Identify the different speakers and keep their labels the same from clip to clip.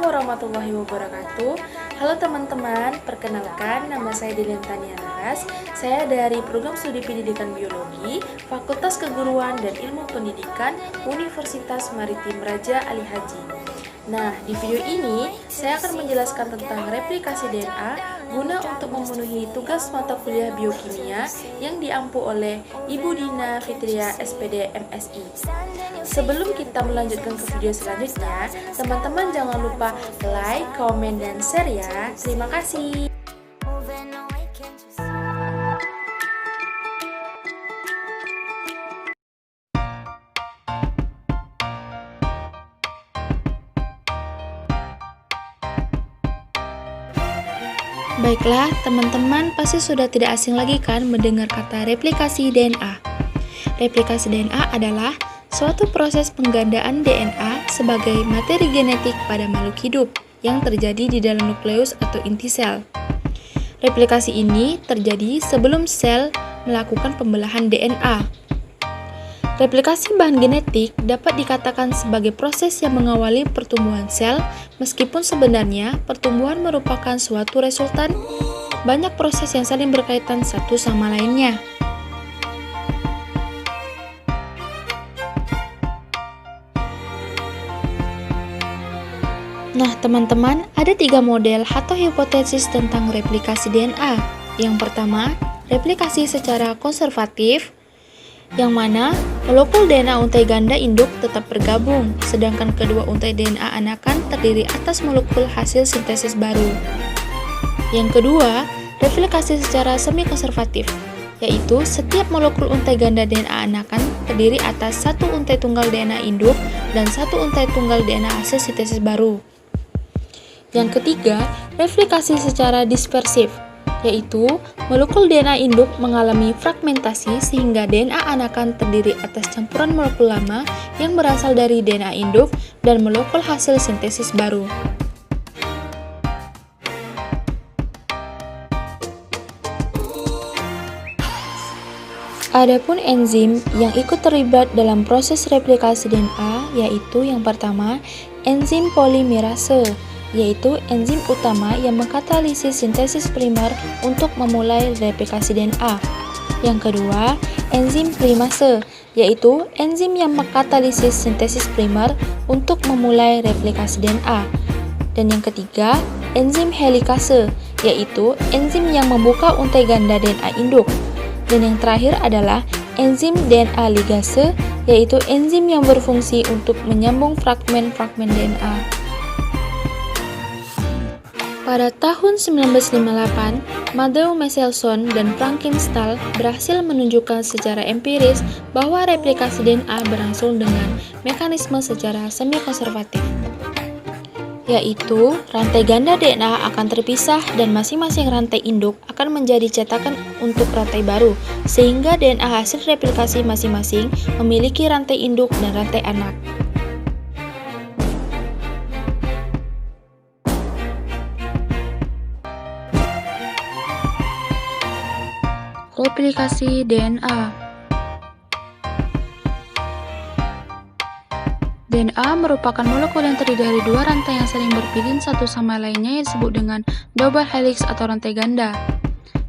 Speaker 1: Assalamualaikum warahmatullahi wabarakatuh. Halo teman-teman, perkenalkan nama saya Delentania Laras. Saya dari Program Studi Pendidikan Biologi, Fakultas Keguruan dan Ilmu Pendidikan, Universitas Maritim Raja Ali Haji. Nah, di video ini saya akan menjelaskan tentang replikasi DNA guna untuk memenuhi tugas mata kuliah biokimia yang diampu oleh Ibu Dina Fitria SPD MSI. Sebelum kita melanjutkan ke video selanjutnya, teman-teman jangan lupa like, komen, dan share ya. Terima kasih. Baiklah, teman-teman pasti sudah tidak asing lagi kan mendengar kata replikasi DNA. Replikasi DNA adalah suatu proses penggandaan DNA sebagai materi genetik pada makhluk hidup yang terjadi di dalam nukleus atau inti sel. Replikasi ini terjadi sebelum sel melakukan pembelahan DNA. Replikasi bahan genetik dapat dikatakan sebagai proses yang mengawali pertumbuhan sel, meskipun sebenarnya pertumbuhan merupakan suatu resultan banyak proses yang saling berkaitan satu sama lainnya. Nah, teman-teman, ada 3 model atau hipotesis tentang replikasi DNA. Yang pertama, replikasi secara konservatif, yang mana molekul DNA untai ganda induk tetap bergabung, sedangkan kedua untai DNA anakan terdiri atas molekul hasil sintesis baru. Yang kedua, replikasi secara semi-konservatif, yaitu setiap molekul untai ganda DNA anakan terdiri atas satu untai tunggal DNA induk dan satu untai tunggal DNA hasil sintesis baru. Yang ketiga, replikasi secara dispersif, yaitu molekul DNA induk mengalami fragmentasi sehingga DNA anakan terdiri atas campuran molekul lama yang berasal dari DNA induk dan molekul hasil sintesis baru. Adapun enzim yang ikut terlibat dalam proses replikasi DNA yaitu yang pertama, enzim polimerase, yaitu enzim utama yang mengkatalisis sintesis primer untuk memulai replikasi DNA. Yang kedua, enzim primase, yaitu enzim yang mengkatalisis sintesis primer untuk memulai replikasi DNA. Dan yang ketiga, enzim helikase, yaitu enzim yang membuka untai ganda DNA induk. Dan yang terakhir adalah enzim DNA ligase, yaitu enzim yang berfungsi untuk menyambung fragmen-fragmen DNA. Pada tahun 1958, Matthew Michelson dan Frankenstahl berhasil menunjukkan secara empiris bahwa replikasi DNA berlangsung dengan mekanisme secara semi-konservatif, yaitu rantai ganda DNA akan terpisah dan masing-masing rantai induk akan menjadi cetakan untuk rantai baru, sehingga DNA hasil replikasi masing-masing memiliki rantai induk dan rantai anak. Replikasi DNA. DNA merupakan molekul yang terdiri dari dua rantai yang saling berpilin satu sama lainnya yang disebut dengan double helix atau rantai ganda.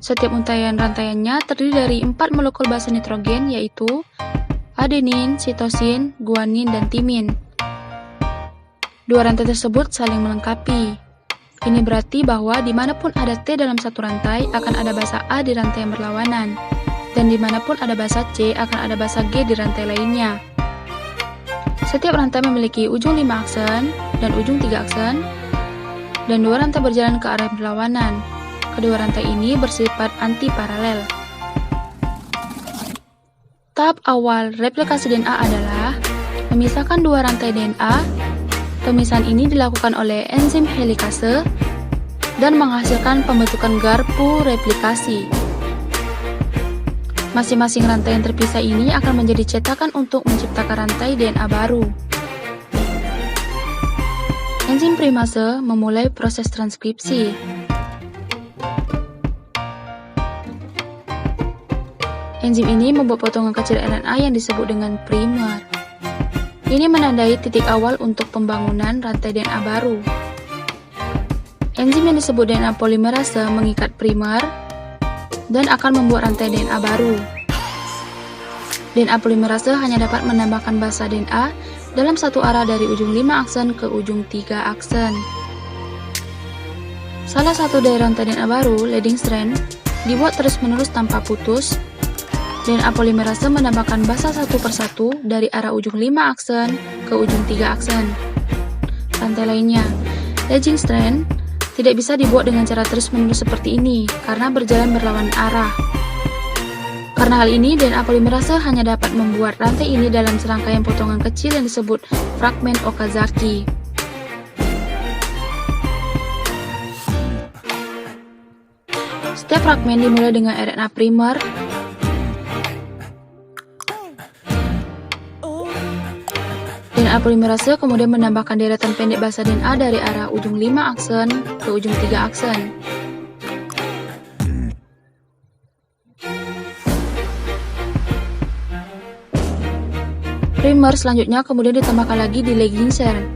Speaker 1: Setiap untaian rantaiannya terdiri dari 4 molekul basa nitrogen yaitu adenin, sitosin, guanin, dan timin. Dua rantai tersebut saling melengkapi. Ini berarti bahwa dimanapun ada T dalam satu rantai, akan ada basa A di rantai yang berlawanan. Dan dimanapun ada basa C, akan ada basa G di rantai lainnya. Setiap rantai memiliki ujung 5 aksen dan ujung 3 aksen, dan dua rantai berjalan ke arah berlawanan. Kedua rantai ini bersifat anti-paralel. Tahap awal replikasi DNA adalah memisahkan dua rantai DNA. Pemisahan ini dilakukan oleh enzim helikase dan menghasilkan pembentukan garpu replikasi. Masing-masing rantai yang terpisah ini akan menjadi cetakan untuk menciptakan rantai DNA baru. Enzim primase memulai proses transkripsi. Enzim ini membuat potongan kecil RNA yang disebut dengan primer. Ini menandai titik awal untuk pembangunan rantai DNA baru. enzim yang disebut DNA polimerase mengikat primer dan akan membuat rantai DNA baru. DNA polimerase hanya dapat menambahkan basa DNA dalam satu arah dari ujung 5 aksen ke ujung 3 aksen. Salah satu dari rantai DNA baru, leading strand, dibuat terus-menerus tanpa putus. DNA polimerase menambahkan basa satu persatu dari arah ujung 5 aksen ke ujung 3 aksen. Rantai lainnya, leading strand, tidak bisa dibuat dengan cara terus-menerus seperti ini karena berjalan berlawan arah. Karena hal ini, DNA polimerase hanya dapat membuat rantai ini dalam serangkaian potongan kecil yang disebut fragmen Okazaki. Setiap fragmen dimulai dengan RNA primer, DNA polimerase kemudian menambahkan deretan pendek basa DNA dari arah ujung 5 aksen ke ujung 3 aksen. Primer selanjutnya kemudian ditambahkan lagi di leading strand.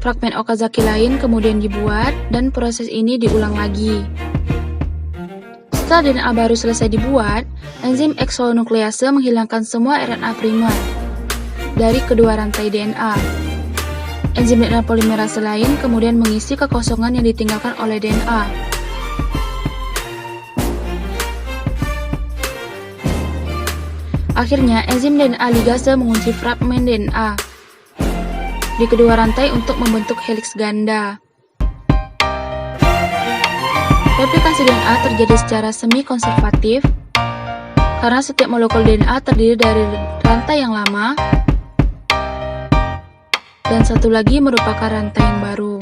Speaker 1: Fragmen Okazaki lain kemudian dibuat dan proses ini diulang lagi. Setelah DNA baru selesai dibuat, enzim exonuklease menghilangkan semua RNA primer dari kedua rantai DNA. Enzim DNA polimerase lain kemudian mengisi kekosongan yang ditinggalkan oleh DNA. Akhirnya, enzim DNA ligase mengunci fragmen DNA di kedua rantai untuk membentuk heliks ganda. Replikasi DNA terjadi secara semi-konservatif karena setiap molekul DNA terdiri dari rantai yang lama dan satu lagi merupakan rantai yang baru.